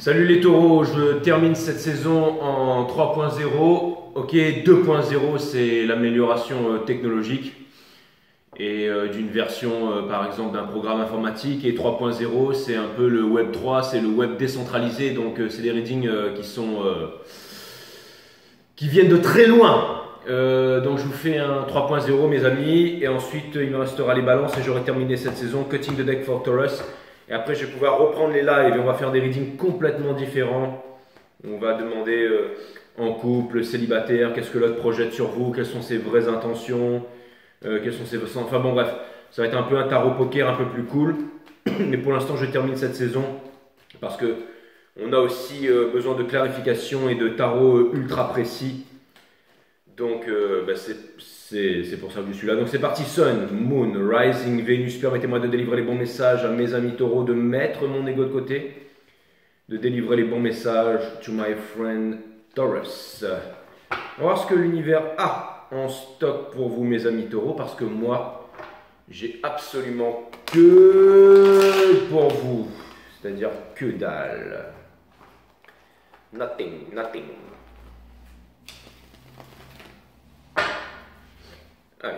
Salut les taureaux, je termine cette saison en 3.0. Ok, 2.0 c'est l'amélioration technologique et d'une version par exemple d'un programme informatique, et 3.0 c'est un peu le web 3, c'est le web décentralisé, donc c'est des readings qui viennent de très loin. Donc je vous fais un 3.0 mes amis, et ensuite il me restera les balances et j'aurai terminé cette saison Cutting the Deck for Taurus. Et après, je vais pouvoir reprendre les lives et on va faire des readings complètement différents. On va demander en couple, célibataire, qu'est-ce que l'autre projette sur vous, quelles sont ses vraies intentions, quelles sont ses... Enfin bon, bref, ça va être un peu un tarot poker un peu plus cool. Mais pour l'instant, je termine cette saison parce que on a aussi besoin de clarification et de tarot ultra précis. Donc, c'est pour ça que je suis là. Donc c'est parti, Sun, Moon, Rising, Vénus, permettez-moi de délivrer les bons messages à mes amis taureaux, de mettre mon ego de côté, de délivrer les bons messages to my friend Taurus. On va voir ce que l'univers a en stock pour vous mes amis taureaux, parce que moi, j'ai absolument que pour vous, c'est-à-dire que dalle. Nothing, nothing. Allez.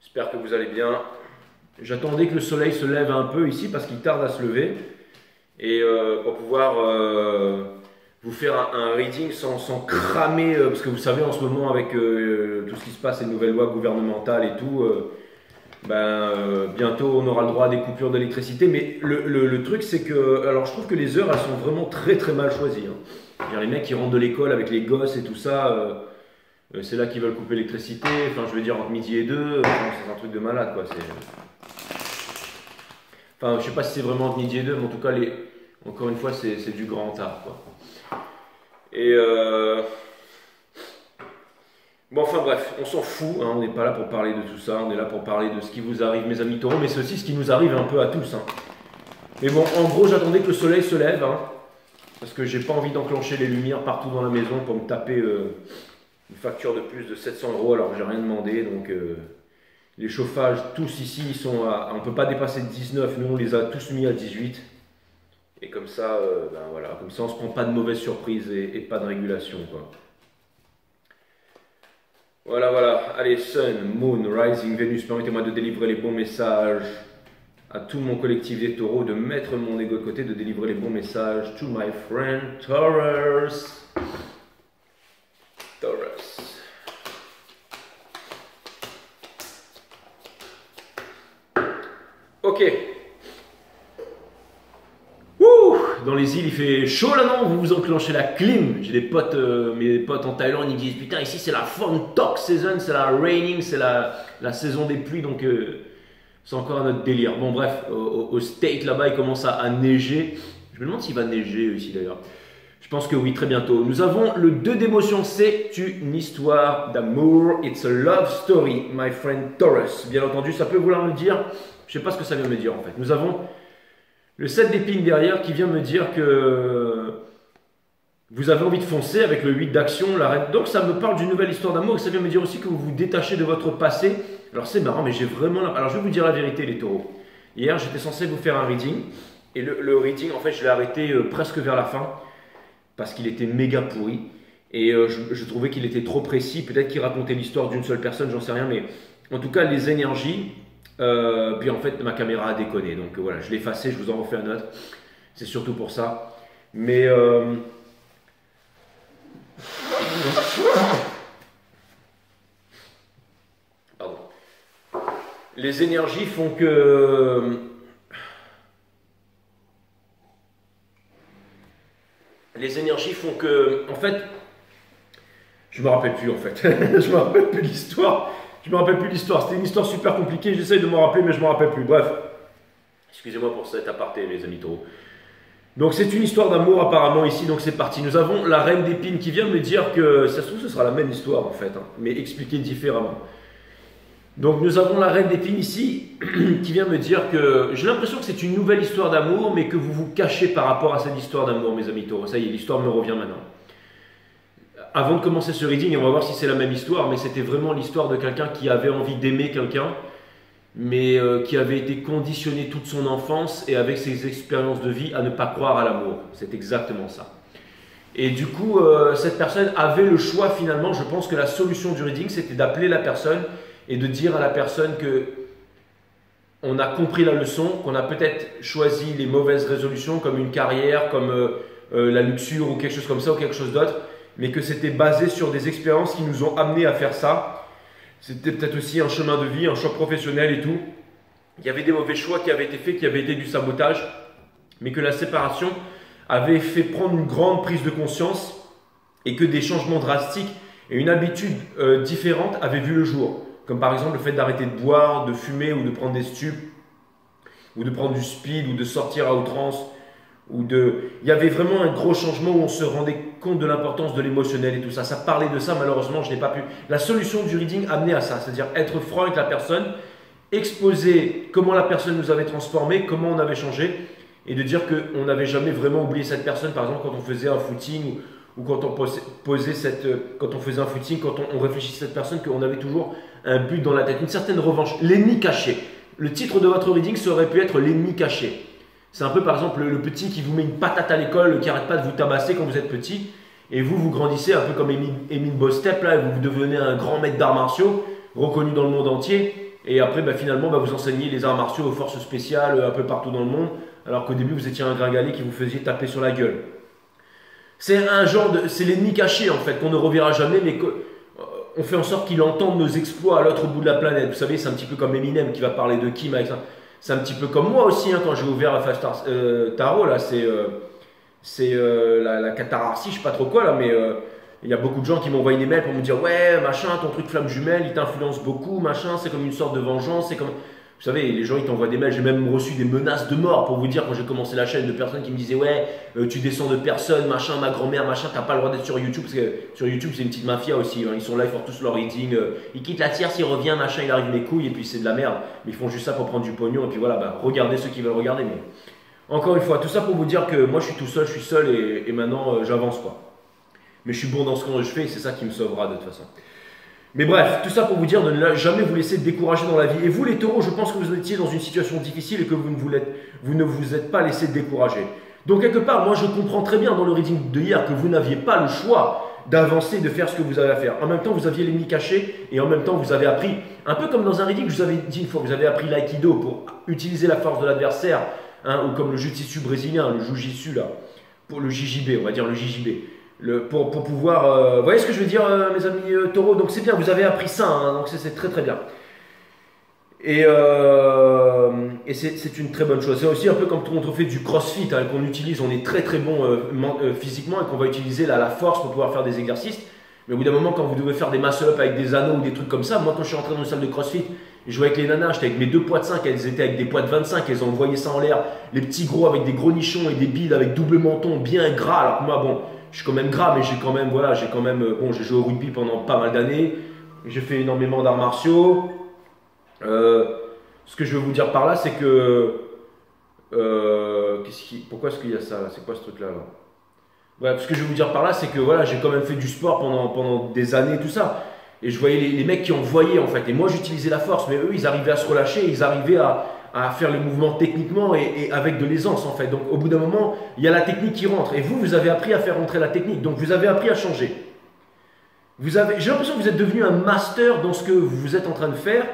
J'espère que vous allez bien. J'attendais que le soleil se lève un peu ici parce qu'il tarde à se lever. Et pour pouvoir vous faire un reading sans cramer, parce que vous savez en ce moment avec tout ce qui se passe, les nouvelles lois gouvernementales et tout, bientôt on aura le droit à des coupures d'électricité. Mais le truc c'est que, alors je trouve que les heures elles sont vraiment très mal choisies. Hein. Les mecs qui rentrent de l'école avec les gosses et tout ça... c'est là qu'ils veulent couper l'électricité, enfin je veux dire entre midi et 2, c'est un truc de malade quoi. Enfin je sais pas si c'est vraiment entre midi et 2, mais en tout cas encore une fois c'est du grand art quoi. Et bon enfin bref, on s'en fout, hein, on n'est pas là pour parler de tout ça, on est là pour parler de ce qui vous arrive mes amis taureaux, mais c'est aussi ce qui nous arrive un peu à tous. Hein. Mais bon, en gros j'attendais que le soleil se lève, hein, parce que j'ai pas envie d'enclencher les lumières partout dans la maison pour me taper... une facture de plus de 700 € alors que j'ai rien demandé. Donc les chauffages tous ici ils sont à, on peut pas dépasser 19, nous on les a tous mis à 18, et comme ça voilà, comme ça on se prend pas de mauvaises surprises et pas de régulation quoi. Voilà, allez, Sun, Moon, Rising, Vénus, permettez-moi de délivrer les bons messages à tout mon collectif des taureaux, de mettre mon ego de côté, de délivrer les bons messages to my friend Taurus. Taurus. Ok. Wouh! Dans les îles il fait chaud là non? Vous vous enclenchez la clim. J'ai des potes, mes potes en Thaïlande, ils me disent putain ici c'est la fun talk season, c'est la raining, c'est la saison des pluies, donc c'est encore un autre délire. Bon bref, au State là-bas il commence à neiger. Je me demande s'il va neiger ici d'ailleurs. Je pense que oui, très bientôt. Nous avons le 2 d'émotion, c'est une histoire d'amour. It's a love story, my friend Taurus. Bien entendu, ça peut vouloir me dire, je ne sais pas ce que ça vient me dire en fait. Nous avons le 7 d'épines derrière qui vient me dire que vous avez envie de foncer avec le 8 d'action, la reine. Donc ça me parle d'une nouvelle histoire d'amour, et ça vient me dire aussi que vous vous détachez de votre passé. Alors c'est marrant, mais j'ai vraiment... Alors je vais vous dire la vérité les taureaux. Hier, j'étais censé vous faire un reading, et le reading, en fait, je l'ai arrêté presque vers la fin, parce qu'il était méga pourri, et je trouvais qu'il était trop précis. Peut-être qu'il racontait l'histoire d'une seule personne, j'en sais rien, mais en tout cas les énergies, puis en fait ma caméra a déconné, donc voilà, je l'ai effacé, je vous en refais un autre, c'est surtout pour ça, mais pardon. Les énergies font que... Les énergies font que, en fait, je me rappelle plus en fait, je me rappelle plus l'histoire, c'était une histoire super compliquée, j'essaye de me rappeler mais je me rappelle plus, bref, excusez-moi pour cet aparté les amis taureaux. Donc c'est une histoire d'amour apparemment ici, donc c'est parti. Nous avons la reine d'épines qui vient me dire que, ça se trouve ce sera la même histoire en fait, hein, mais expliquée différemment. Donc nous avons la reine d'épines ici qui vient me dire que j'ai l'impression que c'est une nouvelle histoire d'amour, mais que vous vous cachez par rapport à cette histoire d'amour mes amis taureaux. Ça y est, l'histoire me revient maintenant. Avant de commencer ce reading, on va voir si c'est la même histoire, mais c'était vraiment l'histoire de quelqu'un qui avait envie d'aimer quelqu'un mais qui avait été conditionné toute son enfance et avec ses expériences de vie à ne pas croire à l'amour. C'est exactement ça. Et du coup, cette personne avait le choix finalement. Je pense que la solution du reading, c'était d'appeler la personne et de dire à la personne que on a compris la leçon, qu'on a peut-être choisi les mauvaises résolutions comme une carrière, comme la luxure ou quelque chose comme ça ou quelque chose d'autre, mais que c'était basé sur des expériences qui nous ont amenés à faire ça. C'était peut-être aussi un chemin de vie, un choix professionnel et tout. Il y avait des mauvais choix qui avaient été faits, qui avaient été du sabotage, mais que la séparation avait fait prendre une grande prise de conscience et que des changements drastiques et une habitude différente avaient vu le jour. Comme par exemple le fait d'arrêter de boire, de fumer ou de prendre des stupes, ou de prendre du speed, ou de sortir à outrance. Il y avait vraiment un gros changement où on se rendait compte de l'importance de l'émotionnel et tout ça. Ça parlait de ça, malheureusement, je n'ai pas pu. La solution du reading amenait à ça, c'est-à-dire être franc avec la personne, exposer comment la personne nous avait transformé, comment on avait changé, et de dire qu'on n'avait jamais vraiment oublié cette personne. Par exemple, quand on faisait un footing ou quand on quand on faisait un footing, quand on réfléchissait à cette personne, qu'on avait toujours un but dans la tête, une certaine revanche, l'ennemi caché. Le titre de votre reading, ça aurait pu être l'ennemi caché. C'est un peu par exemple le petit qui vous met une patate à l'école, qui n'arrête pas de vous tabasser quand vous êtes petit, et vous grandissez un peu comme Émile Bostep, là, et vous devenez un grand maître d'arts martiaux, reconnu dans le monde entier, et après finalement vous enseignez les arts martiaux aux forces spéciales un peu partout dans le monde, alors qu'au début vous étiez un gringalet qui vous faisait taper sur la gueule. C'est c'est l'ennemi caché en fait, qu'on ne reverra jamais, mais on fait en sorte qu'il entende nos exploits à l'autre bout de la planète. Vous savez, c'est un petit peu comme Eminem qui va parler de Kim avec ça. C'est un petit peu comme moi aussi, hein, quand j'ai ouvert la Fast Tarot, là, c'est la catararcie, je sais pas trop quoi, là, mais il y a beaucoup de gens qui m'ont envoyé des mails pour me dire ouais, machin, ton truc flamme jumelle, il t'influence beaucoup, machin, c'est comme une sorte de vengeance, c'est comme... Vous savez, les gens, ils t'envoient des mails, j'ai même reçu des menaces de mort pour vous dire, quand j'ai commencé la chaîne, de personnes qui me disaient ouais, tu descends de personne, machin, ma grand-mère, machin, t'as pas le droit d'être sur YouTube, parce que sur YouTube, c'est une petite mafia aussi, hein, ils sont là, ils font tous leur reading, ils quittent la tierce, il revient, machin, il arrive mes couilles, et puis c'est de la merde, mais ils font juste ça pour prendre du pognon, et puis voilà, bah, regardez ceux qui veulent regarder, mais encore une fois, tout ça pour vous dire que moi je suis tout seul, je suis seul, et maintenant j'avance quoi. Mais je suis bon dans ce que je fais, et c'est ça qui me sauvera de toute façon. Mais bref, tout ça pour vous dire de ne jamais vous laisser décourager dans la vie. Et vous les taureaux, je pense que vous étiez dans une situation difficile et que vous ne vous êtes pas laissé décourager. Donc quelque part, moi je comprends très bien dans le reading de hier que vous n'aviez pas le choix d'avancer, de faire ce que vous avez à faire. En même temps, vous aviez l'ennemi caché et en même temps, vous avez appris, un peu comme dans un reading, je vous avais dit une fois, vous avez appris l'aïkido pour utiliser la force de l'adversaire, hein, ou comme le jiu-jitsu brésilien, le jiu-jitsu là, pour le JJB, on va dire le JJB. Pour pouvoir... vous voyez ce que je veux dire, mes amis taureaux? Donc c'est bien, vous avez appris ça, hein, donc c'est très très bien. Et c'est une très bonne chose. C'est aussi un peu comme quand on fait du crossfit, hein, qu'on utilise, on est très très bon physiquement et qu'on va utiliser la force pour pouvoir faire des exercices. Mais au bout d'un moment, quand vous devez faire des muscle-up avec des anneaux ou des trucs comme ça, moi quand je suis rentré dans une salle de crossfit, je jouais avec les nanas, j'étais avec mes 2 poids de 5, elles étaient avec des poids de 25, elles envoyaient ça en l'air, les petits gros avec des gros nichons et des bides avec double menton bien gras, alors que moi bon... Je suis quand même gras, mais j'ai quand même, bon, j'ai joué au rugby pendant pas mal d'années. J'ai fait énormément d'arts martiaux. Ce que je veux vous dire par là, c'est que, pourquoi est-ce qu'il y a ça là? C'est quoi ce truc-là là? Ouais, ce que je veux vous dire par là, c'est que voilà, j'ai quand même fait du sport pendant des années, tout ça. Et je voyais les mecs qui envoyaient en fait. Et moi, j'utilisais la force, mais eux, ils arrivaient à se relâcher, ils arrivaient à faire les mouvements techniquement et avec de l'aisance en fait. Donc au bout d'un moment, il y a la technique qui rentre. Et vous avez appris à faire rentrer la technique. Donc vous avez appris à changer. J'ai l'impression que vous êtes devenu un master dans ce que vous êtes en train de faire,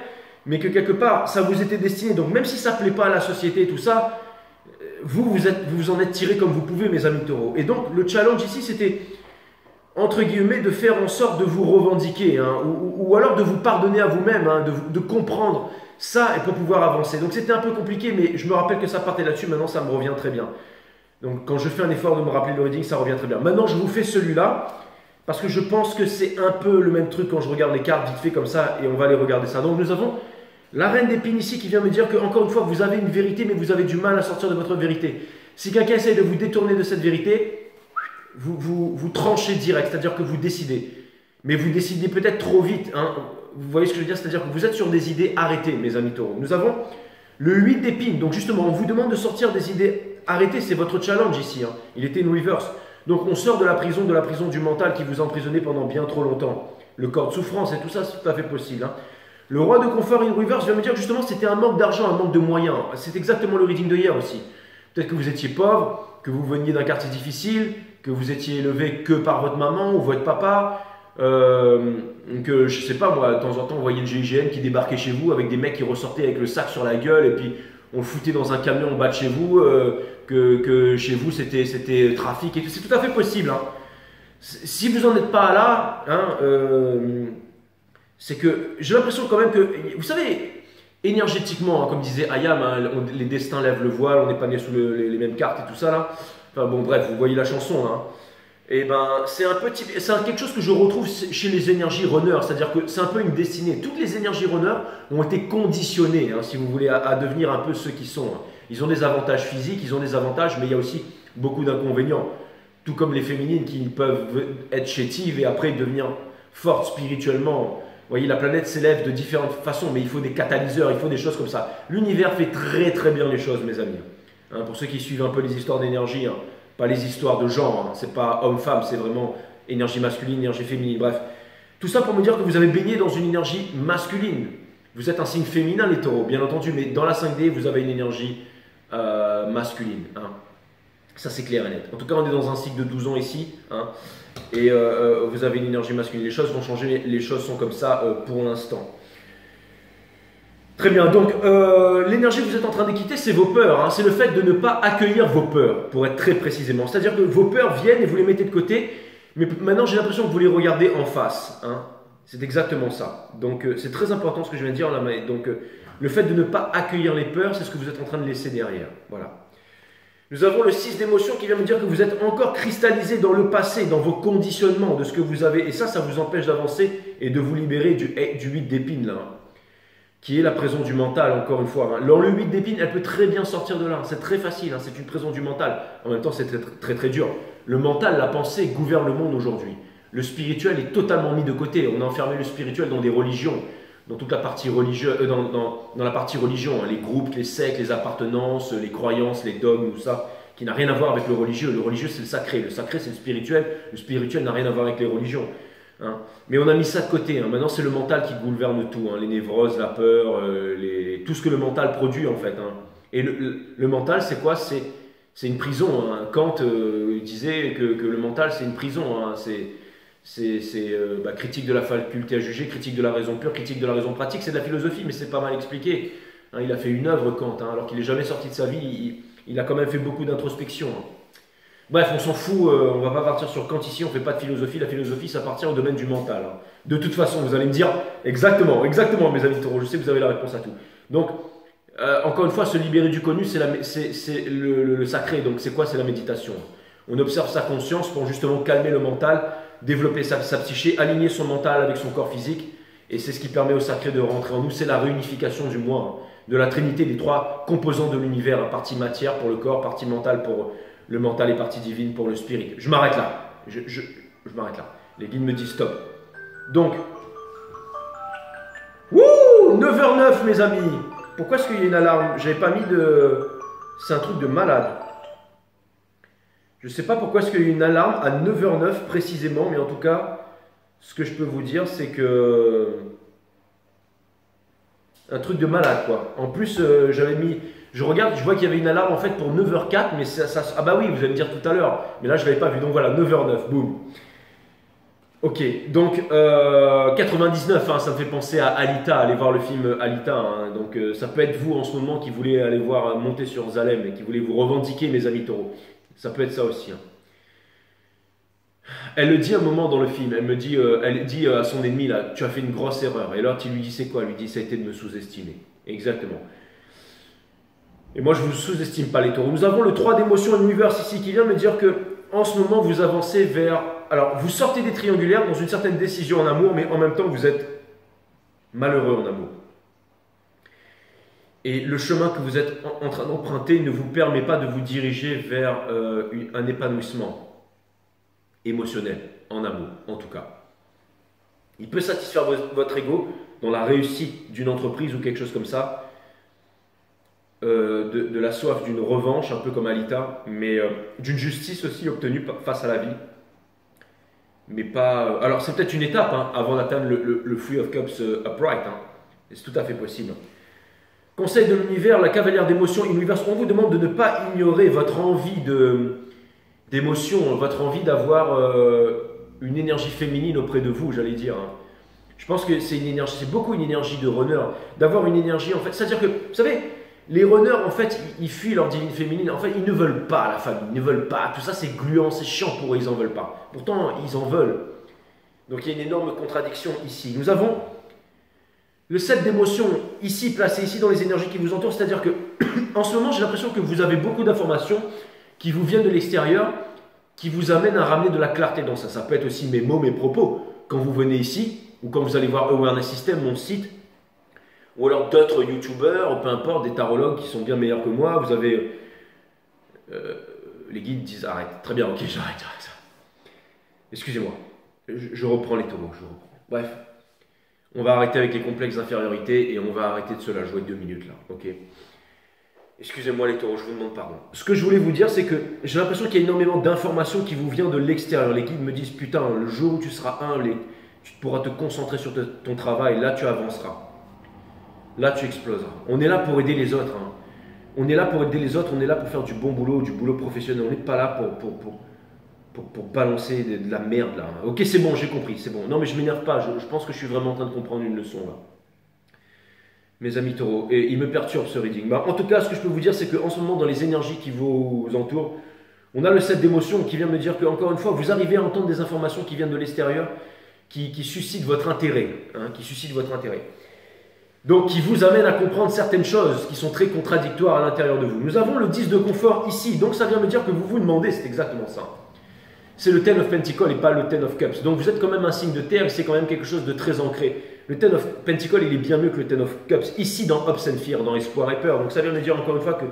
mais que quelque part, ça vous était destiné. Donc même si ça ne plaît pas à la société et tout ça, vous en êtes tiré comme vous pouvez, mes amis taureaux. Et donc le challenge ici, c'était, entre guillemets, de faire en sorte de vous revendiquer, hein, ou alors de vous pardonner à vous-même, hein, de comprendre ça et pour pouvoir avancer. Donc c'était un peu compliqué, mais je me rappelle que ça partait là-dessus, maintenant ça me revient très bien. Donc quand je fais un effort de me rappeler le reading, ça revient très bien. Maintenant je vous fais celui-là, parce que je pense que c'est un peu le même truc quand je regarde les cartes vite fait comme ça, et on va aller regarder ça. Donc nous avons la reine d'épines ici qui vient me dire que, encore une fois, vous avez une vérité, mais vous avez du mal à sortir de votre vérité. Si quelqu'un essaie de vous détourner de cette vérité, vous tranchez direct, c'est-à-dire que vous décidez. Mais vous décidez peut-être trop vite, hein. Vous voyez ce que je veux dire? C'est-à-dire que vous êtes sur des idées arrêtées, mes amis taureaux. Nous avons le 8 d'épines. Donc justement, on vous demande de sortir des idées arrêtées. C'est votre challenge ici, hein. Il était in reverse. Donc on sort de la prison du mental qui vous a emprisonné pendant bien trop longtemps. Le corps de souffrance et tout ça, c'est tout à fait possible, hein. Le roi de confort in reverse vient me dire que justement c'était un manque d'argent, un manque de moyens. C'est exactement le reading de hier aussi. Peut-être que vous étiez pauvre, que vous veniez d'un quartier difficile, que vous étiez élevé que par votre maman ou votre papa, que je sais pas moi, de temps en temps, vous voyez le GIGN qui débarquait chez vous avec des mecs qui ressortaient avec le sac sur la gueule et puis on le foutait dans un camion en bas de chez vous, que chez vous c'était trafic et tout. C'est tout à fait possible. Hein. Si vous n'en êtes pas là, hein, c'est que j'ai l'impression quand même que, vous savez, énergétiquement, hein, comme disait Ayam, hein, les destins lèvent le voile, on n'est pas né sous les mêmes cartes et tout ça là. Enfin bon, bref, vous voyez la chanson. Hein. Et ben, c'est quelque chose que je retrouve chez les énergies runners, c'est-à-dire que c'est un peu une destinée. Toutes les énergies runners ont été conditionnées, hein, si vous voulez, à devenir un peu ceux qui sont. Hein. Ils ont des avantages physiques, ils ont des avantages, mais il y a aussi beaucoup d'inconvénients. Tout comme les féminines qui peuvent être chétives et après devenir fortes spirituellement. Vous voyez, la planète s'élève de différentes façons, mais il faut des catalyseurs, il faut des choses comme ça. L'univers fait très très bien les choses, mes amis. Hein, pour ceux qui suivent un peu les histoires d'énergie, hein, pas les histoires de genre, hein, c'est pas homme-femme, c'est vraiment énergie masculine, énergie féminine, bref. Tout ça pour me dire que vous avez baigné dans une énergie masculine. Vous êtes un signe féminin, les taureaux, bien entendu, mais dans la 5D, vous avez une énergie masculine. Hein. Ça, c'est clair et net. En tout cas, on est dans un cycle de 12 ans ici. Hein, et vous avez une énergie masculine. Les choses vont changer, les choses sont comme ça pour l'instant. Très bien, donc l'énergie que vous êtes en train d'équiter, c'est vos peurs. Hein, c'est le fait de ne pas accueillir vos peurs, pour être très précisément. C'est-à-dire que vos peurs viennent et vous les mettez de côté, mais maintenant j'ai l'impression que vous les regardez en face. Hein. C'est exactement ça. Donc c'est très important ce que je viens de dire là. Donc le fait de ne pas accueillir les peurs, c'est ce que vous êtes en train de laisser derrière. Voilà. Nous avons le 6 d'émotion qui vient me dire que vous êtes encore cristallisé dans le passé, dans vos conditionnements, de ce que vous avez. Et ça vous empêche d'avancer et de vous libérer du 8 d'épines, là, hein, qui est la prison du mental, encore une fois. Hein. Alors, le 8 d'épines, elle peut très bien sortir de là. C'est très facile, hein, c'est une prison du mental. En même temps, c'est très, très, très dur. Le mental, la pensée, gouverne le monde aujourd'hui. Le spirituel est totalement mis de côté. On a enfermé le spirituel dans des religions. Dans toute la partie religieuse, dans la partie religion, hein, les groupes, les sectes, les appartenances, les croyances, les dogmes, tout ça, qui n'a rien à voir avec le religieux. Le religieux, c'est le sacré c'est le spirituel n'a rien à voir avec les religions. Hein. Mais on a mis ça de côté. Hein. Maintenant, c'est le mental qui gouverne tout. Hein. Les névroses, la peur, tout ce que le mental produit, en fait. Hein. Et le mental, c'est quoi? C'est une prison. Hein. Kant disait que le mental, c'est une prison. Hein. C'est critique de la faculté à juger, critique de la raison pure, critique de la raison pratique. C'est de la philosophie, mais c'est pas mal expliqué. Hein. Il a fait une œuvre, Kant, hein, alors qu'il n'est jamais sorti de sa vie. Il a quand même fait beaucoup d'introspection. Hein. Bref, on s'en fout, on va pas partir sur Kant ici, on fait pas de philosophie. La philosophie, ça appartient au domaine du mental. Hein. De toute façon, vous allez me dire, exactement, mes amis taureaux, je sais que vous avez la réponse à tout. Donc, encore une fois, se libérer du connu, c'est le sacré. Donc, c'est quoi? C'est la méditation. On observe sa conscience pour justement calmer le mental, développer sa psyché, aligner son mental avec son corps physique. Et c'est ce qui permet au sacré de rentrer en nous. C'est la réunification du moi, hein, de la trinité des trois composants de l'univers. Hein, partie matière pour le corps, partie mentale pour le mental et partie divine pour le spirit. Je m'arrête là. Je m'arrête là. Les guides me disent stop. Donc, 9h09 mes amis. Pourquoi est-ce qu'il y a une alarme? J'avais pas mis de... C'est un truc de malade. Je ne sais pas pourquoi est-ce qu'il y a une alarme à 9h09 précisément, mais en tout cas, ce que je peux vous dire, c'est que... Un truc de malade, quoi. En plus, j'avais mis... Je regarde, je vois qu'il y avait une alarme en fait pour 9h04, mais ça... Ah bah oui, vous allez me dire tout à l'heure. Mais là, je ne l'avais pas vu. Donc voilà, 9h09, boum. Ok, donc 99, hein, ça me fait penser à Alita, aller voir le film Alita. Hein, donc ça peut être vous en ce moment qui voulez aller voir monter sur Zalem et qui voulez vous revendiquer, mes amis taureaux. Ça peut être ça aussi. Hein. Elle le dit un moment dans le film, elle dit à son ennemi, là, tu as fait une grosse erreur. Et l'autre, il lui dit, c'est quoi? Elle lui dit, ça a été de me sous-estimer. Exactement. Et moi, je ne vous sous-estime pas les taureaux. Nous avons le 3 d'émotion universe ici qui vient me dire que en ce moment, vous avancez vers... Alors, vous sortez des triangulaires dans une certaine décision en amour, mais en même temps, vous êtes malheureux en amour. Et le chemin que vous êtes en train d'emprunter ne vous permet pas de vous diriger vers un épanouissement émotionnel, en amour, en tout cas. Il peut satisfaire votre ego dans la réussite d'une entreprise ou quelque chose comme ça, de la soif d'une revanche, un peu comme Alita, mais d'une justice aussi obtenue face à la vie. Mais pas... alors c'est peut-être une étape hein, avant d'atteindre le Free of Cups upright. Hein. C'est tout à fait possible. Conseil de l'univers, la cavalière d'émotion Universe. On vous demande de ne pas ignorer votre envie d'émotion, votre envie d'avoir une énergie féminine auprès de vous, j'allais dire. Hein. Je pense que c'est une énergie, c'est beaucoup une énergie de runner, d'avoir une énergie en fait. C'est-à-dire que, vous savez, les runners en fait, ils fuient leur divine féminine. En fait, ils ne veulent pas la famille, ils ne veulent pas. Tout ça, c'est gluant, c'est chiant pour eux, ils en veulent pas. Pourtant, ils en veulent. Donc il y a une énorme contradiction ici. Nous avons le set d'émotions ici, placé ici dans les énergies qui vous entourent. C'est-à-dire que, en ce moment, j'ai l'impression que vous avez beaucoup d'informations qui vous viennent de l'extérieur, qui vous amènent à ramener de la clarté dans ça. Ça peut être aussi mes mots, mes propos. Quand vous venez ici, ou quand vous allez voir Awareness System, mon site, ou alors d'autres youtubeurs, peu importe, des tarologues qui sont bien meilleurs que moi, vous avez... les guides disent arrête, très bien, ok, j'arrête ça. Excusez-moi, je reprends les taureaux, je reprends. Bref, on va arrêter avec les complexes d'infériorité et on va arrêter de se la jouer 2 minutes là, ok. Excusez-moi les taureaux, je vous demande pardon. Ce que je voulais vous dire, c'est que j'ai l'impression qu'il y a énormément d'informations qui vous viennent de l'extérieur. Les guides me disent, putain, le jour où tu seras tu pourras te concentrer sur ton travail, là tu avanceras. Là tu exploseras. On est là pour aider les autres. Hein. On est là pour aider les autres, on est là pour faire du bon boulot, du boulot professionnel. On n'est pas là pour balancer de la merde là. Ok, c'est bon, j'ai compris, c'est bon. Non mais je m'énerve pas, je pense que je suis vraiment en train de comprendre une leçon là. Mes amis taureaux, et il me perturbe ce reading. Bah, en tout cas, ce que je peux vous dire, c'est qu'en ce moment, dans les énergies qui vous entourent, on a le set d'émotions qui vient me dire que, encore une fois, vous arrivez à entendre des informations qui viennent de l'extérieur, qui suscitent votre intérêt, hein, qui suscitent votre intérêt. Donc, qui vous amènent à comprendre certaines choses qui sont très contradictoires à l'intérieur de vous. Nous avons le 10 de confort ici, donc ça vient me dire que vous vous demandez, c'est exactement ça. C'est le 10 of Pentacles et pas le 10 of Cups. Donc, vous êtes quand même un signe de terre et c'est quand même quelque chose de très ancré. Le 10 of Pentacles, il est bien mieux que le 10 of Cups, ici dans Hopes and Fear, dans Espoir et Peur. Donc ça vient me dire encore une fois que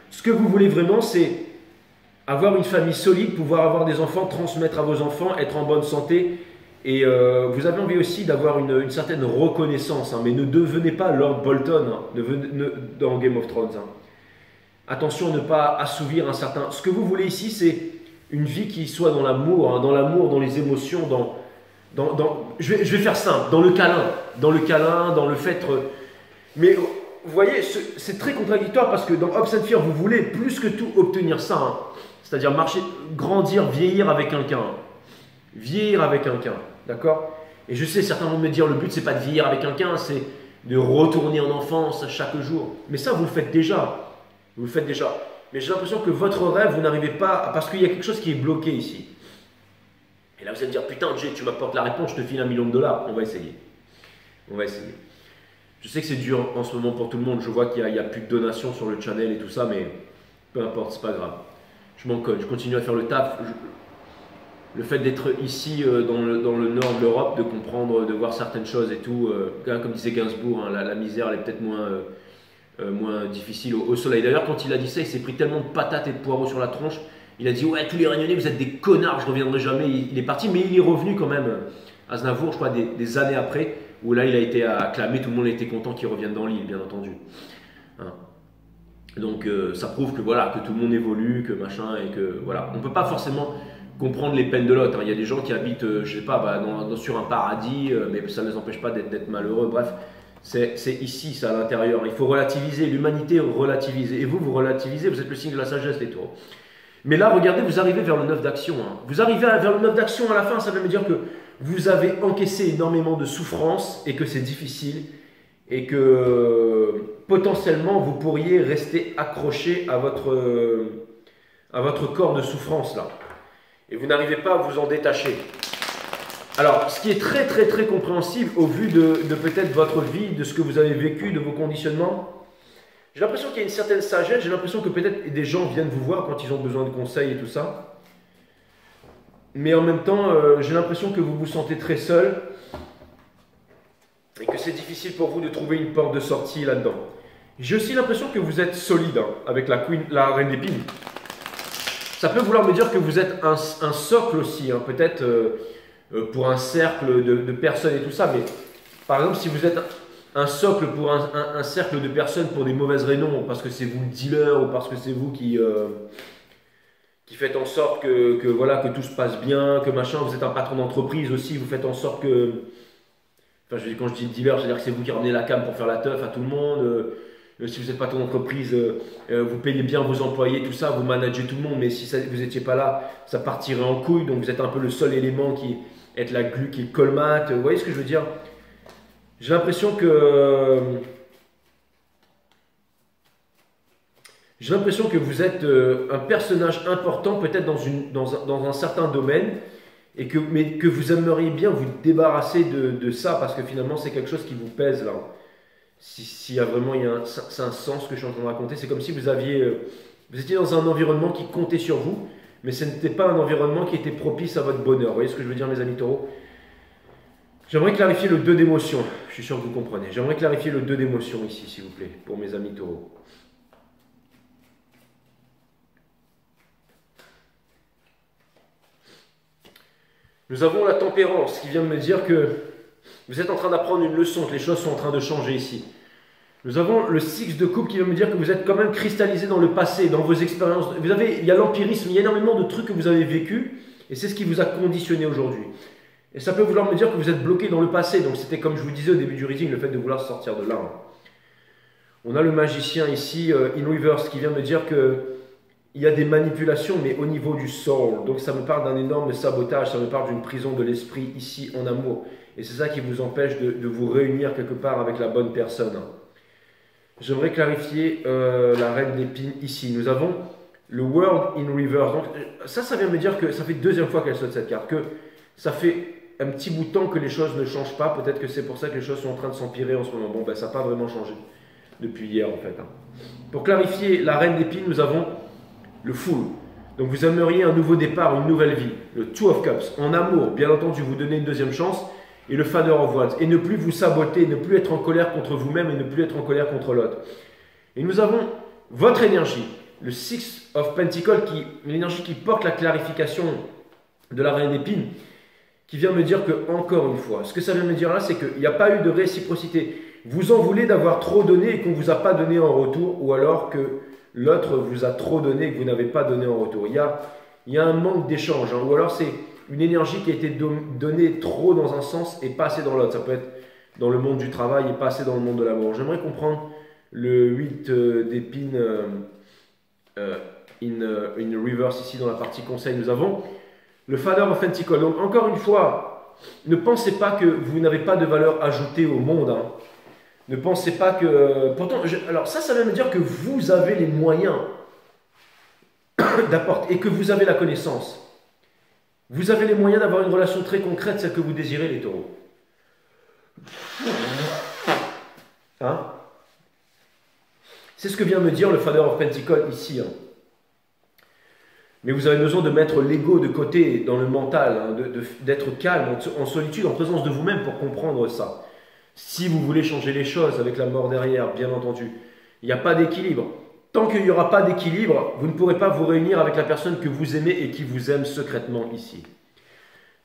ce que vous voulez vraiment, c'est avoir une famille solide, pouvoir avoir des enfants, transmettre à vos enfants, être en bonne santé. Et vous avez envie aussi d'avoir une certaine reconnaissance, hein, mais ne devenez pas Lord Bolton hein, dans Game of Thrones. Hein. Attention à ne pas assouvir un certain... Ce que vous voulez ici, c'est une vie qui soit dans l'amour, hein, dans les émotions, je vais faire simple, dans le câlin, dans le fait... mais vous voyez, c'est très contradictoire parce que dans Hopes and Fear, vous voulez plus que tout obtenir ça. Hein. C'est-à-dire marcher, grandir, vieillir avec quelqu'un. Vieillir avec quelqu'un, d'accord? Et je sais, certains vont me dire, le but, c'est pas de vieillir avec quelqu'un, c'est de retourner en enfance chaque jour. Mais ça, vous le faites déjà. Vous le faites déjà. Mais j'ai l'impression que votre rêve, vous n'arrivez pas... Parce qu'il y a quelque chose qui est bloqué ici. Et là, vous allez me dire, putain, Jay, tu m'apportes la réponse, je te file $1 million. On va essayer. On va essayer. Je sais que c'est dur en ce moment pour tout le monde. Je vois qu'il n'y a plus de donations sur le channel et tout ça, mais peu importe, c'est pas grave. Je m'en colle, je continue à faire le taf. Le fait d'être ici dans le nord de l'Europe, de comprendre, de voir certaines choses et tout, comme disait Gainsbourg, hein, la misère elle est peut-être moins difficile au soleil. D'ailleurs, quand il a dit ça, il s'est pris tellement de patates et de poireaux sur la tronche. Il a dit, ouais, tous les Réunionnais, vous êtes des connards, je reviendrai jamais. Il est parti, mais il est revenu quand même. Aznavour, je crois, des années après, où là, il a été acclamé, tout le monde était content qu'il revienne dans l'île, bien entendu. Hein. Donc, ça prouve que voilà, que tout le monde évolue, que machin, et que voilà. On ne peut pas forcément comprendre les peines de l'autre. Hein. Il y a des gens qui habitent, je sais pas, sur un paradis, mais ça ne les empêche pas d'être malheureux. Bref, c'est ici, c'est à l'intérieur. Il faut relativiser, l'humanité relativise. Et vous relativisez, vous êtes le signe de la sagesse, les taureaux. Mais là, regardez, vous arrivez vers le 9 d'action. Hein. Vous arrivez vers le 9 d'action à la fin, ça veut me dire que vous avez encaissé énormément de souffrance et que c'est difficile et que potentiellement vous pourriez rester accroché à votre corps de souffrance là. Et vous n'arrivez pas à vous en détacher. Alors, ce qui est très très très compréhensible au vu de peut-être votre vie, de ce que vous avez vécu, de vos conditionnements, j'ai l'impression qu'il y a une certaine sagesse, j'ai l'impression que peut-être des gens viennent vous voir quand ils ont besoin de conseils et tout ça. Mais en même temps, j'ai l'impression que vous vous sentez très seul et que c'est difficile pour vous de trouver une porte de sortie là-dedans. J'ai aussi l'impression que vous êtes solide hein, avec la reine d'épines. Ça peut vouloir me dire que vous êtes un socle aussi, hein, peut-être pour un cercle de personnes et tout ça, mais par exemple, si vous êtes un socle pour un cercle de personnes pour des mauvaises raisons, parce que c'est vous le dealer ou parce que c'est vous qui faites en sorte que voilà, que tout se passe bien, que machin, vous êtes un patron d'entreprise aussi, vous faites en sorte que... Enfin, quand je dis dealer, c'est-à-dire que c'est vous qui ramenez la cam pour faire la teuf à tout le monde. Si vous n'êtes pas ton entreprise, vous payez bien vos employés, tout ça, vous managez tout le monde, mais si vous n'étiez pas là, ça partirait en couille, donc vous êtes un peu le seul élément qui est la glu qui colmate. Vous voyez ce que je veux dire? J'ai l'impression que vous êtes un personnage important peut-être dans un certain domaine, mais que vous aimeriez bien vous débarrasser de ça, parce que finalement c'est quelque chose qui vous pèse là. S'il y a vraiment, c'est un sens que je suis en train de raconter, c'est comme si vous étiez dans un environnement qui comptait sur vous, mais ce n'était pas un environnement qui était propice à votre bonheur. Vous voyez ce que je veux dire, mes amis taureaux? J'aimerais clarifier le 2 d'émotion, je suis sûr que vous comprenez. J'aimerais clarifier le 2 d'émotion ici, s'il vous plaît, pour mes amis taureaux. Nous avons la tempérance qui vient de me dire que vous êtes en train d'apprendre une leçon, que les choses sont en train de changer ici. Nous avons le 6 de coupe qui vient me dire que vous êtes quand même cristallisé dans le passé, dans vos expériences. Il y a l'empirisme, il y a énormément de trucs que vous avez vécu, et c'est ce qui vous a conditionné aujourd'hui. Et ça peut vouloir me dire que vous êtes bloqué dans le passé, donc c'était comme je vous disais au début du reading, le fait de vouloir sortir de là. On a le magicien ici, in reverse, qui vient me dire que il y a des manipulations, mais au niveau du soul. Donc ça me parle d'un énorme sabotage, ça me parle d'une prison de l'esprit ici en amour. Et c'est ça qui vous empêche de vous réunir quelque part avec la bonne personne. J'aimerais clarifier la reine d'épines ici. Nous avons le world in reverse. Donc ça vient me dire que ça fait deuxième fois qu'elle saute cette carte, que ça fait un petit bout de temps que les choses ne changent pas. Peut-être que c'est pour ça que les choses sont en train de s'empirer en ce moment. Bon, ben ça n'a pas vraiment changé depuis hier en fait. Pour clarifier la reine d'épines, nous avons le Fool. Donc vous aimeriez un nouveau départ, une nouvelle vie. Le Two of Cups. En amour, bien entendu, vous donnez une deuxième chance. Et le Father of Wands. Et ne plus vous saboter, ne plus être en colère contre vous-même et ne plus être en colère contre l'autre. Et nous avons votre énergie. Le Six of Pentacles, l'énergie qui porte la clarification de la reine d'épines, qui vient me dire que, encore une fois, ce que ça vient me dire là, c'est qu'il n'y a pas eu de réciprocité. Vous en voulez d'avoir trop donné et qu'on ne vous a pas donné en retour, ou alors que l'autre vous a trop donné et que vous n'avez pas donné en retour. Il y a un manque d'échange, ou alors c'est une énergie qui a été donnée trop dans un sens et pas assez dans l'autre. Ça peut être dans le monde du travail et pas assez dans le monde de l'amour. J'aimerais comprendre le 8 d'épines in reverse ici dans la partie conseil. Nous avons le Father of Pentacles. Donc encore une fois, ne pensez pas que vous n'avez pas de valeur ajoutée au monde. Ne pensez pas que... Pourtant, alors ça veut me dire que vous avez les moyens d'apporter et que vous avez la connaissance. Vous avez les moyens d'avoir une relation très concrète, celle que vous désirez, les taureaux. C'est ce que vient me dire le Father of Pentacles ici. Mais vous avez besoin de mettre l'ego de côté dans le mental, d'être calme, en solitude, en présence de vous-même pour comprendre ça. Si vous voulez changer les choses avec la mort derrière, bien entendu, il n'y a pas d'équilibre. Tant qu'il n'y aura pas d'équilibre, vous ne pourrez pas vous réunir avec la personne que vous aimez et qui vous aime secrètement ici.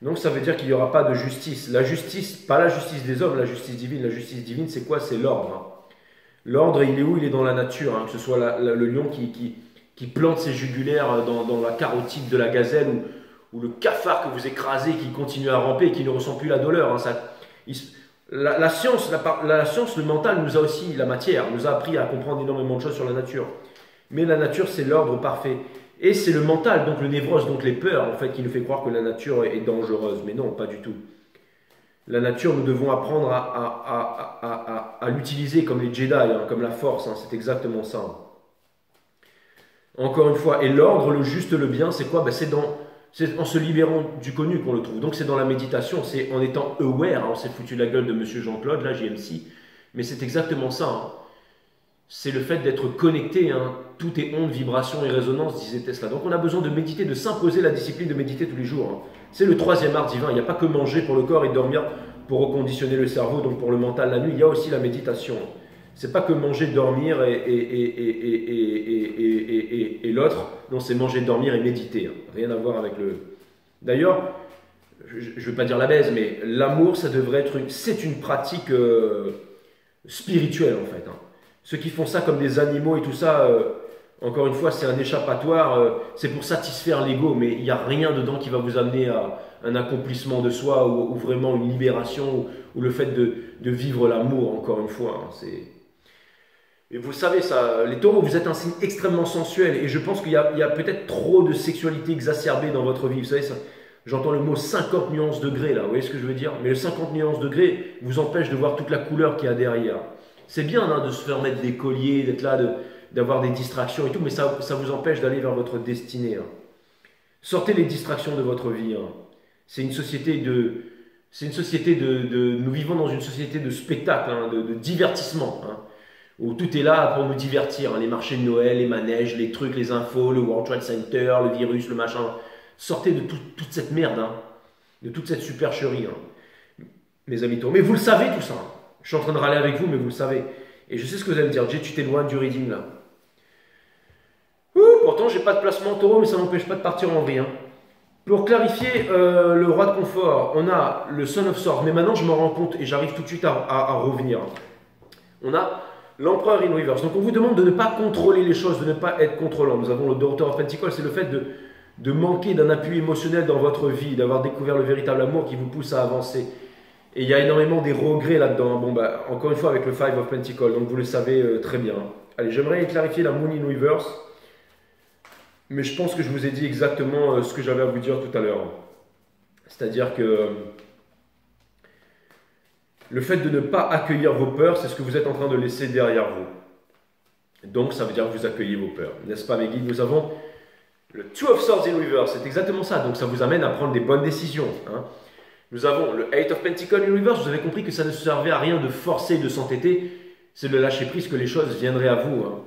Donc ça veut dire qu'il n'y aura pas de justice. La justice, pas la justice des hommes, la justice divine. La justice divine, c'est quoi? C'est l'ordre. L'ordre, il est où? Il est dans la nature. Que ce soit le lion qui plante ses jugulaires dans la carotide de la gazelle ou le cafard que vous écrasez qui continue à ramper et qui ne ressent plus la douleur. La science, le mental nous a aussi, la matière, nous a appris à comprendre énormément de choses sur la nature. Mais la nature, c'est l'ordre parfait. Et c'est le mental, donc le névrose, donc les peurs, en fait, qui nous fait croire que la nature est dangereuse. Mais non, pas du tout. La nature, nous devons apprendre à l'utiliser comme les Jedi, comme la force. C'est exactement ça. Encore une fois, et l'ordre, le juste, le bien, c'est quoi? C'est en se libérant du connu qu'on le trouve. Donc c'est dans la méditation, c'est en étant aware. On s'est foutu la gueule de Monsieur Jean-Claude, là, JMC. Mais c'est exactement ça. C'est le fait d'être connecté. Tout est onde, vibration et résonance, disait Tesla. Donc on a besoin de méditer, de s'imposer la discipline de méditer tous les jours. C'est le troisième art divin. Il n'y a pas que manger pour le corps et dormir pour reconditionner le cerveau, donc pour le mental la nuit. Il y a aussi la méditation. C'est pas que manger, dormir et l'autre. Non, c'est manger, dormir et méditer. Rien à voir avec le... D'ailleurs, je ne veux pas dire la baise, mais l'amour, ça devrait être c'est une pratique spirituelle en fait. Ceux qui font ça comme des animaux et tout ça, Encore une fois, c'est un échappatoire, c'est pour satisfaire l'ego, mais il n'y a rien dedans qui va vous amener à un accomplissement de soi ou vraiment une libération ou le fait de vivre l'amour, encore une fois. Hein, et vous savez ça, les taureaux, vous êtes un signe extrêmement sensuel et je pense qu'il y a peut-être trop de sexualité exacerbée dans votre vie. Vous savez, ça, j'entends le mot 50 nuances degrés là, vous voyez ce que je veux dire? Mais le 50 nuances degrés vous empêche de voir toute la couleur qu'il y a derrière. C'est bien hein, de se faire mettre des colliers, d'être là, d'avoir des distractions et tout, mais ça vous empêche d'aller vers votre destinée. Hein. Sortez les distractions de votre vie. Hein. C'est une société nous vivons dans une société de spectacle, hein, de divertissement. Hein où tout est là pour nous divertir, hein, les marchés de Noël, les manèges, les trucs, les infos, le World Trade Center, le virus, le machin. Sortez de toute cette merde, hein, de toute cette supercherie, hein, mes amis taureaux. Mais vous le savez tout ça. Hein. Je suis en train de râler avec vous, mais vous le savez. Et je sais ce que vous allez me dire. Jay, tu t'éloignes du reading là. Pourtant, j'ai pas de placement taureau, mais ça n'empêche pas de partir en vrille. Hein. Pour clarifier le roi de confort, on a le Son of Swords. Mais maintenant, je me rends compte et j'arrive tout de suite à revenir. On a l'empereur in reverse. Donc on vous demande de ne pas contrôler les choses, de ne pas être contrôlant. Nous avons le Daughter of Pentacles, c'est le fait de manquer d'un appui émotionnel dans votre vie, d'avoir découvert le véritable amour qui vous pousse à avancer. Et il y a énormément des regrets là-dedans. Bon, bah, encore une fois avec le Five of Pentacles, donc vous le savez très bien. Allez, j'aimerais clarifier la Moon in reverse, mais je pense que je vous ai dit exactement ce que j'avais à vous dire tout à l'heure. C'est-à-dire que le fait de ne pas accueillir vos peurs, c'est ce que vous êtes en train de laisser derrière vous. Donc, ça veut dire que vous accueillez vos peurs. N'est-ce pas, mes guides? Nous avons le Two of Swords in Reverse. C'est exactement ça. Donc, ça vous amène à prendre des bonnes décisions. Hein. Nous avons le Eight of Pentacles in Reverse. Vous avez compris que ça ne servait à rien de forcer, de s'entêter. C'est de lâcher prise que les choses viendraient à vous. Hein.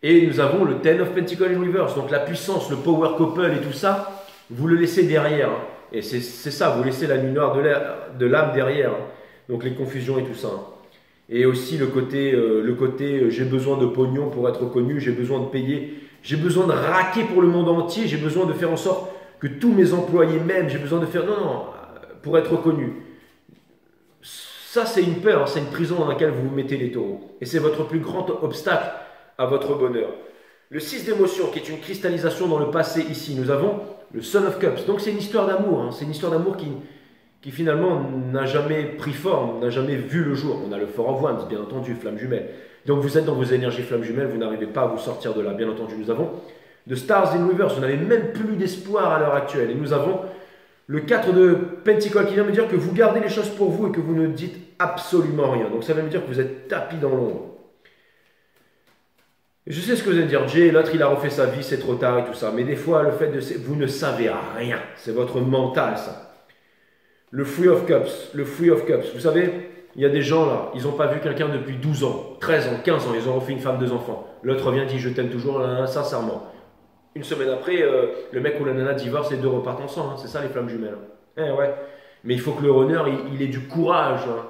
Et nous avons le Ten of Pentacles in Reverse. Donc, la puissance, le power couple et tout ça, vous le laissez derrière. Hein. Et c'est ça, vous laissez la nuit noire de l'âme derrière. Hein. Donc les confusions et tout ça. Et aussi le côté j'ai besoin de pognon pour être connu, j'ai besoin de payer, j'ai besoin de raquer pour le monde entier, j'ai besoin de faire en sorte que tous mes employés m'aiment, j'ai besoin de faire... Non, pour être connu. Ça c'est une peur, c'est une prison dans laquelle vous vous mettez les taureaux. Et c'est votre plus grand obstacle à votre bonheur. Le 6 d'émotion qui est une cristallisation dans le passé ici. Nous avons le Son of Cups. Donc c'est une histoire d'amour, hein. C'est une histoire d'amour qui finalement n'a jamais pris forme, n'a jamais vu le jour. On a le Four of Wands, bien entendu, flamme jumelle. Donc vous êtes dans vos énergies flamme jumelle, vous n'arrivez pas à vous sortir de là, bien entendu. Nous avons The Stars in Reverse, vous n'avez même plus d'espoir à l'heure actuelle. Et nous avons le 4 de Pentacles qui vient me dire que vous gardez les choses pour vous et que vous ne dites absolument rien. Donc ça veut me dire que vous êtes tapis dans l'ombre. Je sais ce que vous allez dire, Jay, l'autre il a refait sa vie, c'est trop tard et tout ça. Mais des fois, le fait de... Vous ne savez rien, c'est votre mental ça. Le Free of Cups, vous savez, il y a des gens là, ils n'ont pas vu quelqu'un depuis 12 ans, 13 ans, 15 ans, ils ont refait une femme, 2 enfants. L'autre revient, dit je t'aime toujours, sincèrement. Une semaine après, le mec ou la nana divorce et les deux repartent ensemble, hein. C'est ça les flammes jumelles. Eh ouais, mais il faut que le runner, il ait du courage. Hein.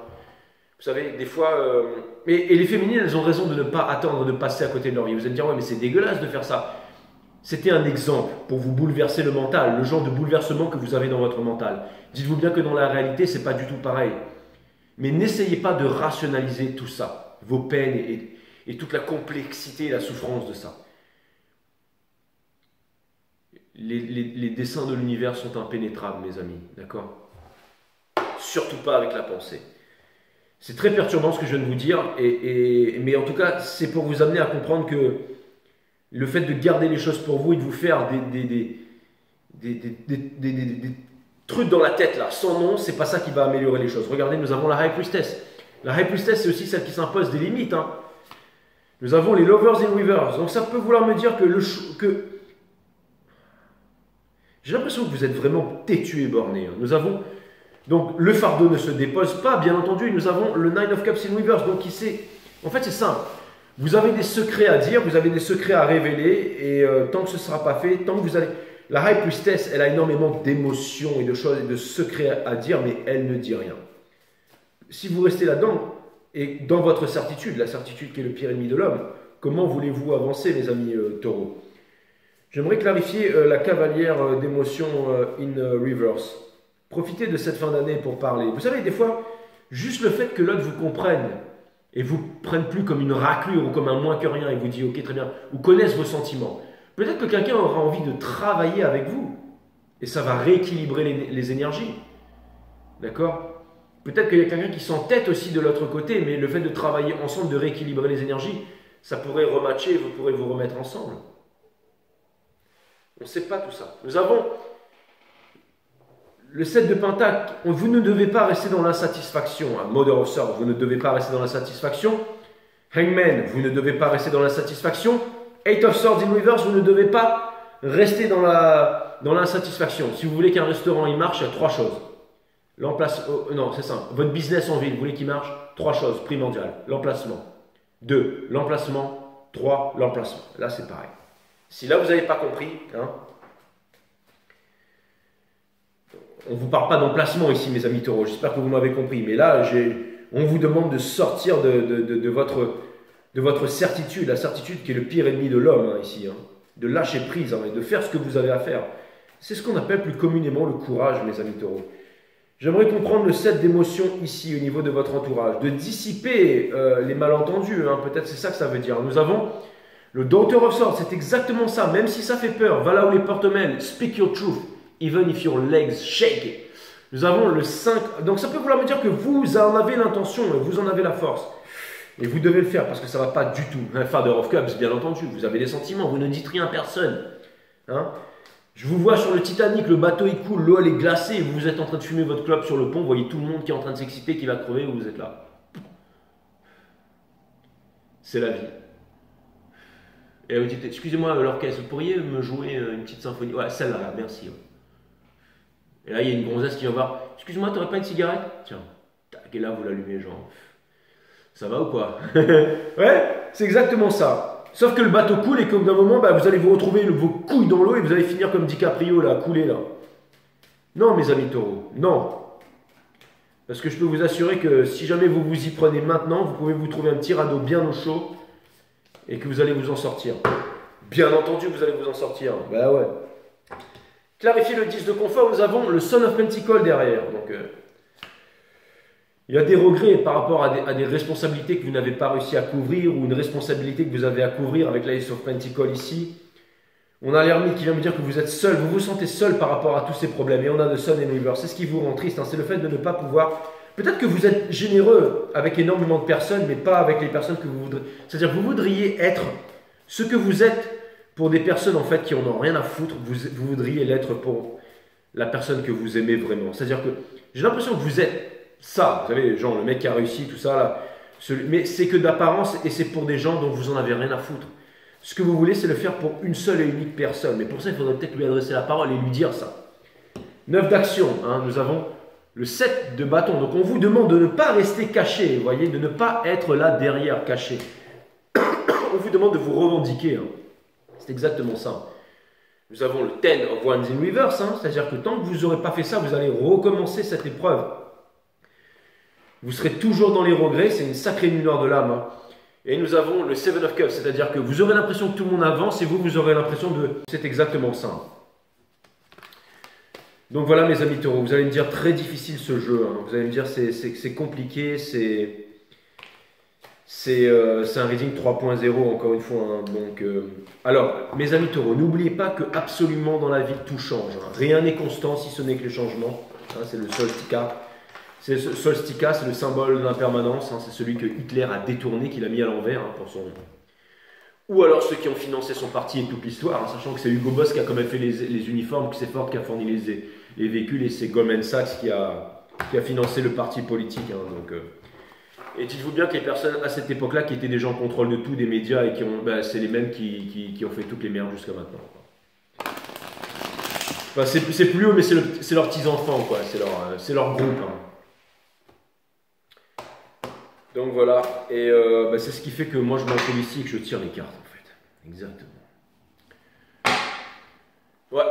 Vous savez, des fois... Et les féminines, elles ont raison de ne pas attendre de passer à côté de leur vie. Vous allez me dire, ouais mais c'est dégueulasse de faire ça. C'était un exemple pour vous bouleverser le mental, le genre de bouleversement que vous avez dans votre mental. Dites-vous bien que dans la réalité, ce n'est pas du tout pareil. Mais n'essayez pas de rationaliser tout ça, vos peines et toute la complexité et la souffrance de ça. Les desseins de l'univers sont impénétrables, mes amis, d'accord? Surtout pas avec la pensée. C'est très perturbant ce que je viens de vous dire, mais en tout cas, c'est pour vous amener à comprendre que le fait de garder les choses pour vous et de vous faire des trucs dans la tête là, sans nom, c'est pas ça qui va améliorer les choses. Regardez, nous avons la High Priestess. La High Priestess, c'est aussi celle qui s'impose des limites. Hein. Nous avons les Lovers in Reverse. Donc ça peut vouloir me dire que j'ai l'impression que vous êtes vraiment têtu et borné. Hein. Nous avons donc le fardeau ne se dépose pas, bien entendu. Nous avons le Nine of Cups in Reverse. Donc en fait, c'est simple. Vous avez des secrets à dire, vous avez des secrets à révéler, et tant que ce ne sera pas fait, tant que vous allez... La High Priestess, elle a énormément d'émotions et de choses et de secrets à dire, mais elle ne dit rien. Si vous restez là-dedans, et dans votre certitude, la certitude qui est le pire ennemi de l'homme, comment voulez-vous avancer, mes amis taureaux? J'aimerais clarifier la cavalière d'émotions in reverse. Profitez de cette fin d'année pour parler. Vous savez, des fois, juste le fait que l'autre vous comprenne, et vous prennent plus comme une raclure ou comme un moins que rien et vous disent ok très bien, ou connaissent vos sentiments. Peut-être que quelqu'un aura envie de travailler avec vous et ça va rééquilibrer les énergies. D'accord? Peut-être qu'il y a quelqu'un qui s'entête aussi de l'autre côté, mais le fait de travailler ensemble, de rééquilibrer les énergies, ça pourrait rematcher et vous pourrez vous remettre ensemble. On ne sait pas tout ça. Nous avons le 7 de Pentacle. Vous ne devez pas rester dans l'insatisfaction. Mother of Swords, vous ne devez pas rester dans l'insatisfaction. Hangman, vous ne devez pas rester dans l'insatisfaction. Eight of Swords in Reverse, vous ne devez pas rester dans l'insatisfaction. Si vous voulez qu'un restaurant il marche, il y a trois choses. Non, c'est simple. Votre business en ville, vous voulez qu'il marche? Trois choses primordiales. L'emplacement. 2, l'emplacement. 3, l'emplacement. Là, c'est pareil. Si là, vous n'avez pas compris, hein, on ne vous parle pas d'emplacement ici, mes amis taureaux. J'espère que vous m'avez compris. Mais là, on vous demande de sortir de votre certitude. La certitude qui est le pire ennemi de l'homme, hein, ici. Hein, de lâcher prise, hein, et de faire ce que vous avez à faire. C'est ce qu'on appelle plus communément le courage, mes amis taureaux. J'aimerais comprendre le set d'émotions ici, au niveau de votre entourage. De dissiper les malentendus, hein, peut-être c'est ça que ça veut dire. Nous avons le Daughter of Swords, c'est exactement ça. Même si ça fait peur, va là où les portes mènent. Speak your truth, even if your legs shake. Nous avons le 5. Donc ça peut vouloir me dire que vous en avez l'intention, vous en avez la force. Et vous devez le faire parce que ça ne va pas du tout. Un Father of Cups, bien entendu. Vous avez des sentiments, vous ne dites rien à personne. Hein? Je vous vois sur le Titanic, le bateau il coule, l'eau elle est glacée, et vous êtes en train de fumer votre clope sur le pont, vous voyez tout le monde qui est en train de s'exciter, qui va crever, et vous êtes là. C'est la vie. Et vous dites, excusez-moi l'orchestre, vous pourriez me jouer une petite symphonie? Ouais, celle-là, là, merci. Ouais. Et là, il y a une gonzesse qui vient voir, excuse-moi, t'aurais pas une cigarette? Tiens, tac, et là, vous l'allumez, genre, ça va ou quoi? Ouais, c'est exactement ça. Sauf que le bateau coule et qu'au bout d'un moment, bah, vous allez vous retrouver vos couilles dans l'eau et vous allez finir comme DiCaprio, là, coulé, là. Non, mes amis taureaux, non. Parce que je peux vous assurer que si jamais vous vous y prenez maintenant, vous pouvez vous trouver un petit radeau bien au chaud et que vous allez vous en sortir. Bien entendu, vous allez vous en sortir. Bah ouais. Clarifier le 10 de confort, nous avons le Son of Pentacle derrière. Donc, il y a des regrets par rapport à des responsabilités que vous n'avez pas réussi à couvrir ou une responsabilité que vous avez à couvrir avec l'Ace of Pentacle ici. On a l'ermite qui vient me dire que vous êtes seul, vous vous sentez seul par rapport à tous ces problèmes. Et on a de Sun and River. C'est ce qui vous rend triste, hein. C'est le fait de ne pas pouvoir... Peut-être que vous êtes généreux avec énormément de personnes, mais pas avec les personnes que vous voudriez. C'est-à-dire que vous voudriez être ce que vous êtes pour des personnes en fait qui en ont rien à foutre. Vous voudriez l'être pour la personne que vous aimez vraiment. C'est-à-dire que j'ai l'impression que vous êtes ça. Vous savez, genre le mec qui a réussi, tout ça là. Mais c'est que d'apparence et c'est pour des gens dont vous en avez rien à foutre. Ce que vous voulez, c'est le faire pour une seule et unique personne. Mais pour ça, il faudrait peut-être lui adresser la parole et lui dire ça. 9 d'action, hein, nous avons le 7 de bâton. Donc on vous demande de ne pas rester caché, vous voyez, de ne pas être là derrière, caché. On vous demande de vous revendiquer. Hein. C'est exactement ça. Nous avons le 10 of Wands in Reverse, hein, c'est-à-dire que tant que vous n'aurez pas fait ça, vous allez recommencer cette épreuve. Vous serez toujours dans les regrets, c'est une sacrée nuit noire de l'âme. Hein. Et nous avons le 7 of Cups, c'est-à-dire que vous aurez l'impression que tout le monde avance et vous aurez l'impression de... C'est exactement ça. Donc voilà mes amis taureaux, vous allez me dire très difficile ce jeu. Hein. Vous allez me dire c'est compliqué, c'est un reading 3.0 encore une fois. Hein. Donc, alors mes amis taureaux, n'oubliez pas que absolument dans la vie tout change. Hein. Rien n'est constant si ce n'est que le changement. Hein, c'est le solstica. C'est Solstica, c'est le symbole de l'impermanence, hein, c'est celui que Hitler a détourné, qu'il a mis à l'envers hein, pour son... Ou alors ceux qui ont financé son parti et toute l'histoire, hein, sachant que c'est Hugo Boss qui a quand même fait les uniformes, que c'est Ford qui a fourni les véhicules et c'est Goldman Sachs qui a financé le parti politique. Hein, donc, et dites-vous bien que les personnes à cette époque-là qui étaient déjà en contrôle de tout, des médias, et c'est les mêmes qui ont fait toutes les merdes jusqu'à maintenant. Enfin, c'est plus eux, mais c'est leurs petits-enfants, quoi, c'est leur groupe. Hein. Donc voilà, et c'est ce qui fait que moi je m'entraîne ici et que je tire les cartes en fait. Exactement. Ouais.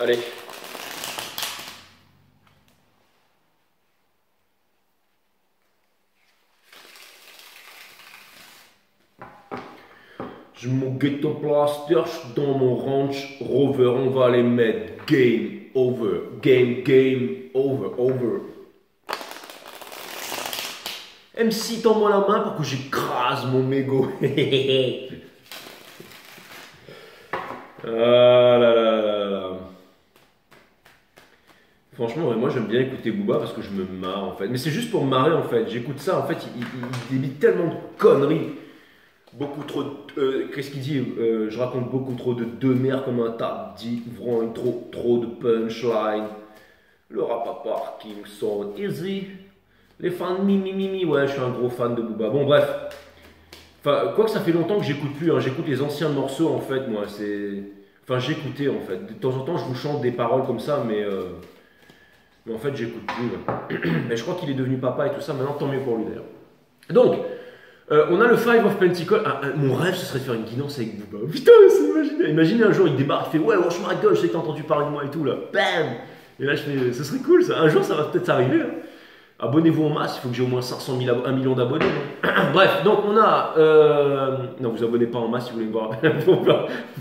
Allez. J'ai mon ghetto blaster, je suis dans mon ranch rover, on va les mettre. Game over, game over, over. MC, tends-moi la main pour que j'écrase mon mégot. Ah là là là là. Franchement, moi j'aime bien écouter Booba parce que je me marre en fait. Mais c'est juste pour me marrer en fait. J'écoute ça, en fait, il dit tellement de conneries. Beaucoup trop. Qu'est-ce qu'il dit Je raconte beaucoup trop de merde comme un tas d'ivrogne, trop de punchline. Le rap à parking sont easy. Les fans mimi, ouais, je suis un gros fan de Booba. Bon, bref. Enfin, quoi que ça fait longtemps que j'écoute plus, hein. J'écoute les anciens morceaux en fait, moi. Enfin, j'écoutais en fait. De temps en temps, je vous chante des paroles comme ça, mais en fait, j'écoute plus. Ouais. Mais je crois qu'il est devenu papa et tout ça. Maintenant, tant mieux pour lui d'ailleurs. Donc, on a le Five of Pentacles. Mon rêve, ce serait de faire une guidance avec Booba. Putain, c'est imaginez. Imaginez un jour, il débarque, il fait ouais, wash my god, je sais que t'as entendu parler de moi et tout là. Bam. Et là, je fais, ce serait cool ça. Un jour, ça va peut-être s'arriver. Hein. Abonnez-vous en masse, il faut que j'ai au moins 500 000, 1 million d'abonnés. Bref, donc on a... Non, vous abonnez pas en masse si vous voulez me voir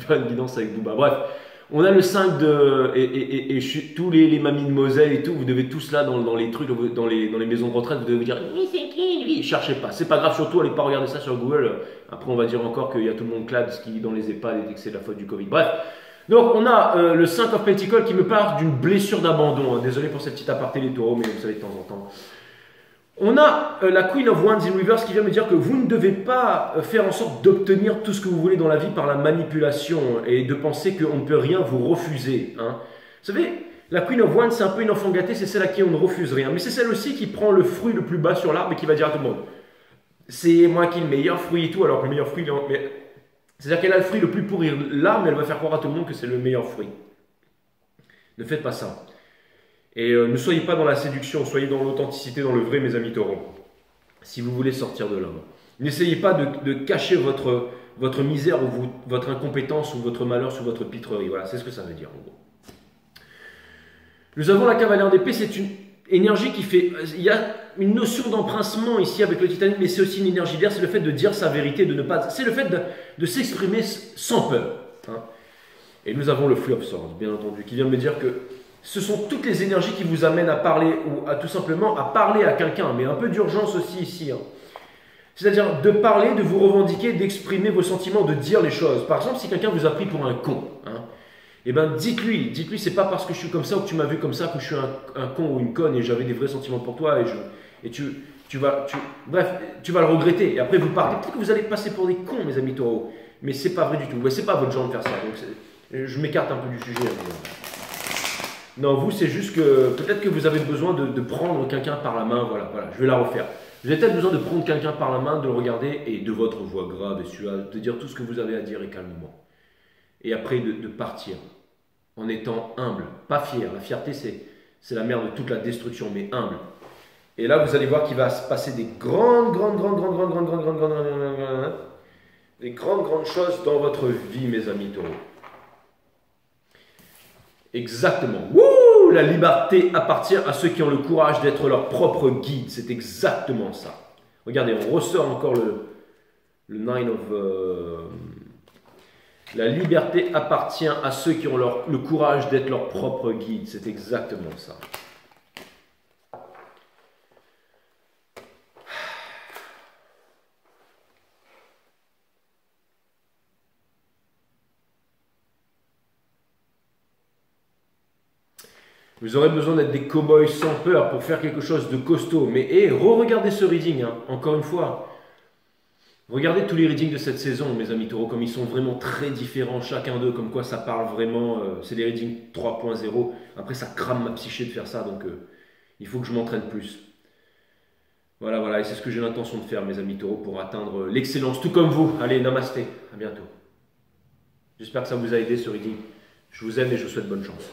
faire une guidance avec Booba. Bref, on a le 5 de... Et tous les mamies de Moselle et tout, vous devez tous là dans les trucs, dans les maisons de retraite, vous devez vous dire « Oui, c'est qui lui ?» Cherchez pas, c'est pas grave, surtout allez pas regarder ça sur Google. Après, on va dire encore qu'il y a tout le monde clad qui dans les EHPAD et que c'est la faute du Covid. Bref. Donc on a le 5 of Pentacles qui me parle d'une blessure d'abandon. Désolé pour cette petite aparté les taureaux, mais vous savez de temps en temps. On a la Queen of Wands in Reverse qui vient me dire que vous ne devez pas faire en sorte d'obtenir tout ce que vous voulez dans la vie par la manipulation et de penser qu'on ne peut rien vous refuser. Hein. Vous savez, la Queen of Wands c'est un peu une enfant gâtée, c'est celle à qui on ne refuse rien. Mais c'est celle aussi qui prend le fruit le plus bas sur l'arbre et qui va dire à tout le monde c'est moi qui ai le meilleur fruit et tout, alors que le meilleur fruit... C'est-à-dire qu'elle a le fruit le plus pourri l'arbre, mais elle va faire croire à tout le monde que c'est le meilleur fruit. Ne faites pas ça. Et ne soyez pas dans la séduction, soyez dans l'authenticité, dans le vrai, mes amis taureaux. Si vous voulez sortir de là. N'essayez pas de cacher votre misère ou votre incompétence ou votre malheur sous votre pitrerie. Voilà, c'est ce que ça veut dire en gros. Nous avons la cavalière d'épée, c'est une énergie qui fait... Il y a une notion d'emprincement ici avec le titanium, mais c'est aussi une énergie d'air, c'est le fait de dire sa vérité, de ne pas... C'est le fait de s'exprimer sans peur. Hein. Et nous avons le Three of Swords, bien entendu, qui vient me dire que ce sont toutes les énergies qui vous amènent à parler, ou à tout simplement à parler à quelqu'un, mais un peu d'urgence aussi ici. Hein. C'est-à-dire de parler, de vous revendiquer, d'exprimer vos sentiments, de dire les choses. Par exemple, si quelqu'un vous a pris pour un con, hein, eh ben dites-lui, c'est pas parce que je suis comme ça ou que tu m'as vu comme ça que je suis un con ou une conne et j'avais des vrais sentiments pour toi bref, tu vas le regretter. Et après vous partez, peut-être que vous allez passer pour des cons, mes amis taureaux, mais c'est pas vrai du tout. Ouais, c'est pas votre genre de faire ça. Donc je m'écarte un peu du sujet. Non, vous c'est juste que peut-être que vous avez besoin de prendre quelqu'un par la main. Voilà, je vais la refaire. Vous avez peut-être besoin de prendre quelqu'un par la main, de le regarder et de votre voix grave et suave, de dire tout ce que vous avez à dire et calmement. Et après de partir en étant humble, pas fier. La fierté, c'est la mère de toute la destruction, mais humble. Et là, vous allez voir qu'il va se passer des grandes choses dans votre vie, mes amis taureaux. Exactement. Wouh! La liberté appartient à ceux qui ont le courage d'être leur propre guide. C'est exactement ça. Regardez, on ressort encore le Nine of... La liberté appartient à ceux qui ont le courage d'être leur propre guide. C'est exactement ça. Vous aurez besoin d'être des cow-boys sans peur pour faire quelque chose de costaud. Mais re-regardez ce reading, hein, encore une fois. Regardez tous les readings de cette saison, mes amis taureaux, comme ils sont vraiment très différents, chacun d'eux, comme quoi ça parle vraiment, c'est des readings 3.0. Après, ça crame ma psyché de faire ça, donc il faut que je m'entraîne plus. Voilà, et c'est ce que j'ai l'intention de faire, mes amis taureaux, pour atteindre l'excellence, tout comme vous. Allez, namasté, à bientôt. J'espère que ça vous a aidé, ce reading. Je vous aime et je vous souhaite bonne chance.